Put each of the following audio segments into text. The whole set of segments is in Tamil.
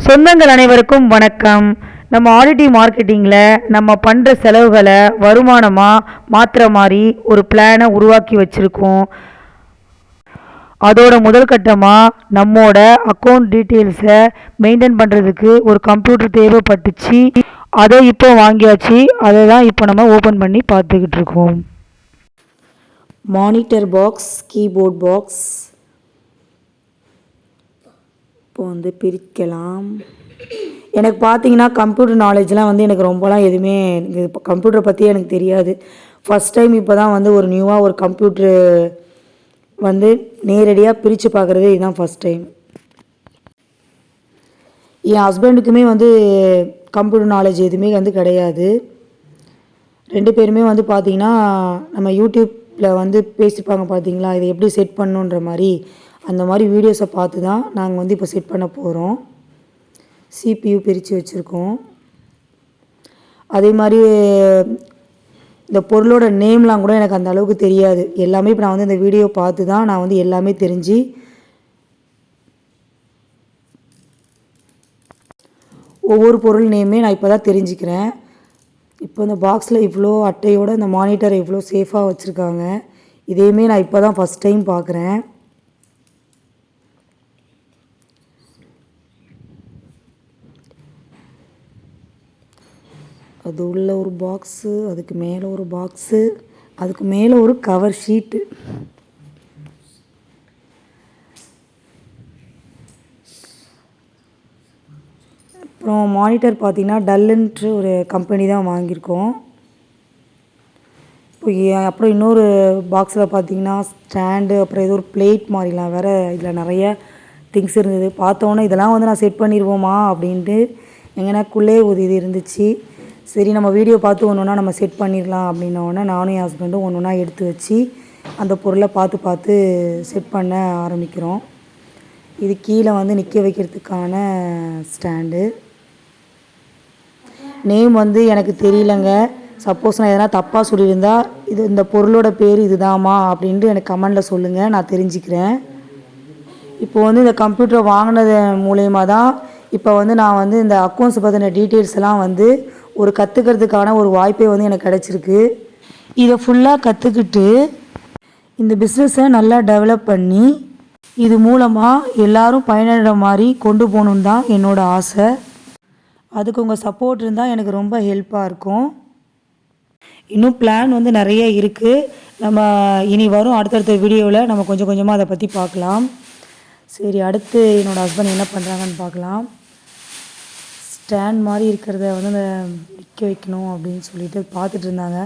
சொந்தங்கள் அனைவருக்கும் வணக்கம். நம்ம ஆடிட்டி மார்க்கெட்டிங்கில் நம்ம பண்ணுற செலவுகளை வருமானமாக மாற்றுற மாதிரி ஒரு பிளானை உருவாக்கி வச்சுருக்கோம். அதோட முதல் கட்டமாக நம்மோட அக்கௌண்ட் டீட்டெயில்ஸை மெயின்டைன் பண்ணுறதுக்கு ஒரு கம்ப்யூட்டர் தேவைப்பட்டுச்சு. அதை இப்போ வாங்கியாச்சு. அதை தான் இப்போ நம்ம ஓப்பன் பண்ணி பார்த்துக்கிட்டு இருக்கோம். மானிட்டர் பாக்ஸ், கீபோர்ட் பாக்ஸ் இப்போ பிரிக்கலாம். எனக்கு பார்த்தீங்கன்னா கம்ப்யூட்டர் நாலேஜ்லாம் எனக்கு ரொம்பலாம் எதுவுமே இப்போ கம்ப்யூட்டரை பற்றி எனக்கு தெரியாது. ஃபஸ்ட் டைம் இப்போ தான் ஒரு நியூவாக ஒரு கம்ப்யூட்ரு நேரடியாக பிரித்து பார்க்குறது இதுதான் ஃபஸ்ட் டைம். என் ஹஸ்பண்டுக்குமே கம்ப்யூட்டர் நாலேஜ் எதுவுமே கிடையாது. 2 பேருமே பார்த்தீங்கன்னா நம்ம யூடியூப்பில் பேசிப்பாங்க பார்த்தீங்களா, இதை எப்படி செட் பண்ணணுன்ற மாதிரி அந்த மாதிரி வீடியோஸை பார்த்து தான் நாங்கள் இப்போ செட் பண்ண போகிறோம். CPU பிரித்து வச்சுருக்கோம். அதே மாதிரி இந்த பொருளோட நேம்லாம் கூட எனக்கு அந்த அளவுக்கு தெரியாது. எல்லாமே இப்போ நான் இந்த வீடியோ பார்த்து தான் நான் எல்லாமே தெரிஞ்சு ஒவ்வொரு பொருள் நேமே நான் இப்போ தான் தெரிஞ்சுக்கிறேன். இப்போ இந்த பாக்ஸில் இவ்வளோ அட்டையோடு இந்த மானிட்டரை இவ்வளோ சேஃபாக வச்சுருக்காங்க. இதையுமே நான் இப்போ தான் ஃபஸ்ட் டைம் பார்க்குறேன். அது உள்ள ஒரு பாக்ஸு, அதுக்கு மேலே ஒரு பாக்ஸு, அதுக்கு மேலே ஒரு கவர் ஷீட்டு. அப்புறம் மானிட்டர் பார்த்திங்கன்னா டல்லுன்ட்டு ஒரு கம்பெனி தான் வாங்கியிருக்கோம். இப்போ அப்புறம் இன்னொரு பாக்ஸில் பார்த்திங்கன்னா ஸ்டாண்டு, அப்புறம் ஏதோ ஒரு பிளேட் மாதிரிலாம் வேறு இதில் நிறைய திங்ஸ் இருந்தது. பார்த்தோன்னே இதெல்லாம் நான் செட் பண்ணிடுவோமா அப்படின்ட்டு எங்கனாக்குள்ளே ஒரு இது இருந்துச்சு. சரி நம்ம வீடியோ பார்த்து ஒன்று ஒன்றா நம்ம செட் பண்ணிடலாம் அப்படின்னோடனே நானும் என் ஹஸ்பண்டும் ஒன்று ஒன்றா எடுத்து வச்சு அந்த பொருளை பார்த்து செட் பண்ண ஆரம்பிக்கிறோம். இது கீழே நிற்க வைக்கிறதுக்கான ஸ்டாண்டு. நேம் எனக்கு தெரியலங்க. சப்போஸ் நான் எதனா தப்பாக சொல்லியிருந்தா இந்த பொருளோட பேர் இதுதாம்மா அப்படின்ட்டு எனக்கு கமெண்டில் சொல்லுங்கள், நான் தெரிஞ்சுக்கிறேன். இப்போ இந்த கம்ப்யூட்டரை வாங்கினது மூலயமா தான் இப்போ நான் இந்த அக்கௌண்ட்ஸ் பற்றின டீட்டெயில்ஸ் எல்லாம் ஒரு கற்றுக்கிறதுக்கான ஒரு வாய்ப்பே எனக்கு கிடச்சிருக்கு. இதை ஃபுல்லாக கற்றுக்கிட்டு இந்த பிஸ்னஸை நல்லா டெவலப் பண்ணி இது மூலமாக எல்லோரும் பயனடைகிற மாதிரி கொண்டு போகணுன்னு தான் என்னோடய ஆசை. அதுக்கு உங்கள் சப்போர்ட் இருந்தால் எனக்கு ரொம்ப ஹெல்ப்பாக இருக்கும். இன்னும் பிளான் நிறைய இருக்குது. நம்ம இனி வரும் அடுத்தடுத்த வீடியோவில் நம்ம கொஞ்சம் கொஞ்சமாக அதை பற்றி பார்க்கலாம். சரி, அடுத்து என்னோடய ஹஸ்பண்ட் என்ன பண்ணுறாங்கன்னு பார்க்கலாம். ஸ்டாண்ட் மாதிரி இருக்கிறத அந்த நிற்க வைக்கணும் அப்படின்னு சொல்லிட்டு பார்த்துட்டு இருந்தாங்க.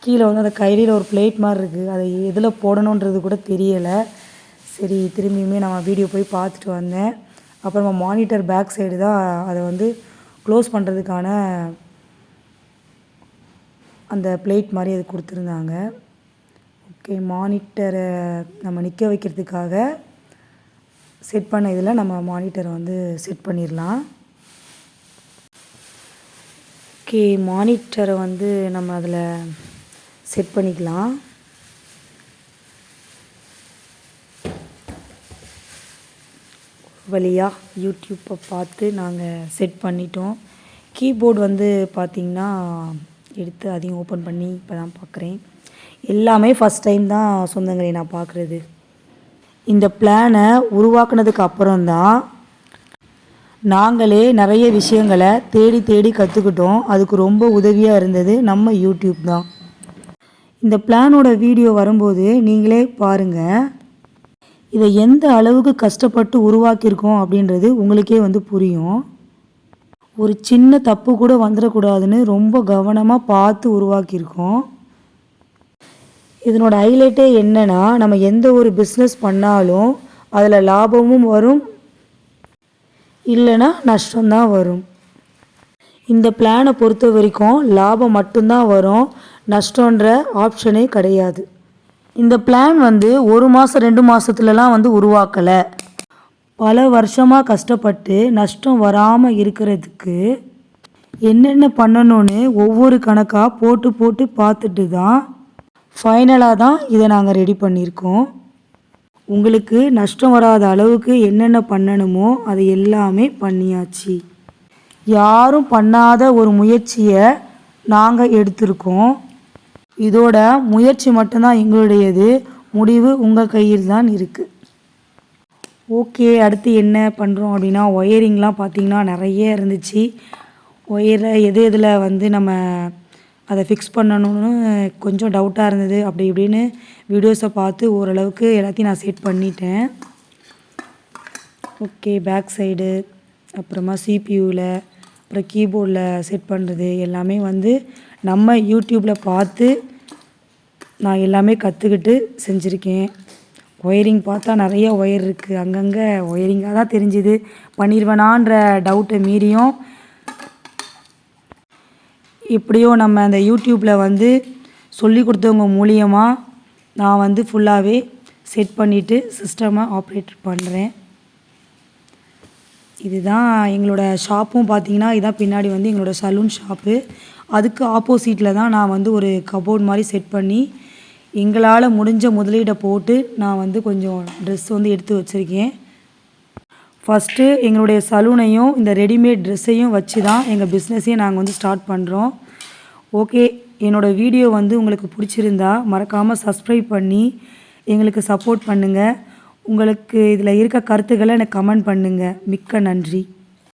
கீழே அந்த கையில் ஒரு பிளேட் மாதிரி இருக்குது, அதை எதில் போடணுன்றது கூட தெரியலை. சரி, திரும்பியுமே நம்ம வீடியோ போய் பார்த்துட்டு வந்தேன். அப்புறமா மானிட்டர் பேக் சைடு தான் அதை க்ளோஸ் பண்ணுறதுக்கான அந்த பிளேட் மாதிரி அது கொடுத்துருந்தாங்க. ஓகே, மானிட்டரை நம்ம நிற்க வைக்கிறதுக்காக செட் பண்ண இதில் நம்ம மானிட்டரை செட் பண்ணிடலாம். ஓகே, மானிட்டரை நம்ம அதில் செட் பண்ணிக்கலாம். வழியாக யூடியூப்பை பார்த்து நாங்கள் செட் பண்ணிட்டோம். கீபோர்டு பார்த்திங்கன்னா எடுத்து அதையும் ஓப்பன் பண்ணி இப்போ தான் பார்க்குறேன். எல்லாமே ஃபஸ்ட் டைம் தான் சொந்தங்களை நான் பார்க்குறது. இந்த பிளானை உருவாக்குனதுக்கு அப்புறம்தான் நாங்களே நிறைய விஷயங்களை தேடி கற்றுக்கிட்டோம். அதுக்கு ரொம்ப உதவியாக இருந்தது நம்ம யூடியூப் தான். இந்த பிளானோட வீடியோ வரும்போது நீங்களே பாருங்கள், இதை எந்த அளவுக்கு கஷ்டப்பட்டு உருவாக்கியிருக்கோம் அப்படின்றது உங்களுக்கே புரியும். ஒரு சின்ன தப்பு கூட வந்துடக்கூடாதுன்னு ரொம்ப கவனமாக பார்த்து உருவாக்கியிருக்கோம். இதனோட ஹைலைட்டே என்னென்னா, நம்ம எந்த ஒரு பிஸ்னஸ் பண்ணாலும் அதில் லாபமும் வரும், இல்லைன்னா நஷ்டம்தான் வரும். இந்த பிளானை பொறுத்த வரைக்கும் லாபம் மட்டும்தான் வரும், நஷ்டன்ற ஆப்ஷனே கிடையாது. இந்த பிளான் 1 மாதம் 2 மாதத்துலலாம் உருவாக்கலை. பல வருஷமாக கஷ்டப்பட்டு நஷ்டம் வராமல் இருக்கிறதுக்கு என்னென்ன பண்ணணும்னு ஒவ்வொரு கணக்காக போட்டு பார்த்துட்டு தான் ஃபைனலாக தான் இதை நாங்கள் ரெடி பண்ணியிருக்கோம். உங்களுக்கு நஷ்டம் வராத அளவுக்கு என்னென்ன பண்ணணுமோ அது எல்லாமே பண்ணியாச்சு. யாரும் பண்ணாத ஒரு முயற்சியை நாங்கள் எடுத்திருக்கோம். இதோட முயற்சி மட்டும்தான் எங்களுடையது, முடிவு உங்கள் கையில் தான் இருக்குது. ஓகே, அடுத்து என்ன பண்ணுறோம் அப்படின்னா, ஒயரிங்லாம் பார்த்திங்கன்னா நிறைய இருந்துச்சு. ஒயரில் எதில் வந்து நம்ம அதை ஃபிக்ஸ் பண்ணணும்னு கொஞ்சம் டவுட்டாக இருந்தது. அப்படி இப்படின்னு வீடியோஸை பார்த்து ஓரளவுக்கு எல்லாத்தையும் நான் செட் பண்ணிட்டேன். ஓகே, பேக் சைடு, அப்புறமா சிபியூவில், அப்புறம் கீபோர்டில் செட் பண்ணுறது எல்லாமே வந்து நம்ம யூடியூப்பில் பார்த்து நான் எல்லாமே கற்றுக்கிட்டு செஞ்சுருக்கேன். ஒயரிங் பார்த்தா நிறைய ஒயர் இருக்குது, அங்கங்கே ஒயரிங்காக தான் தெரிஞ்சுது. பண்ணிடுவேனான்ற டவுட்டை மீறியும் எப்படியோ நம்ம அந்த யூடியூப்பில் வந்து சொல்லி கொடுத்தவங்க மூலியமாக நான் வந்து ஃபுல்லாகவே செட் பண்ணிவிட்டு சிஸ்டமை ஆப்ரேட் பண்ணுறேன். இதுதான் எங்களோட ஷாப்பும் பார்த்திங்கன்னா, இதான் பின்னாடி வந்து எங்களோட சலூன் ஷாப்பு. அதுக்கு ஆப்போசிட்டில் தான் நான் வந்து ஒரு கபோர்ட் மாதிரி செட் பண்ணி எங்களால் முடிஞ்ச முதலீடை போட்டு நான் வந்து கொஞ்சம் ட்ரெஸ் வந்து எடுத்து வச்சுருக்கேன். ஃபஸ்ட்டு எங்களுடைய சலூனையும் இந்த ரெடிமேட் ட்ரெஸ்ஸையும் வச்சு தான் எங்கள் பிஸ்னஸையும் நாங்கள் வந்து ஸ்டார்ட் பண்ணுறோம். ஓகே, என்னோடய வீடியோ வந்து உங்களுக்கு பிடிச்சிருந்தா மறக்காமல் சப்ஸ்கிரைப் பண்ணி எங்களுக்கு சப்போர்ட் பண்ணுங்கள். உங்களுக்கு இதில் இருக்க கருத்துக்களை எனக்கு கமெண்ட் பண்ணுங்கள். மிக்க நன்றி.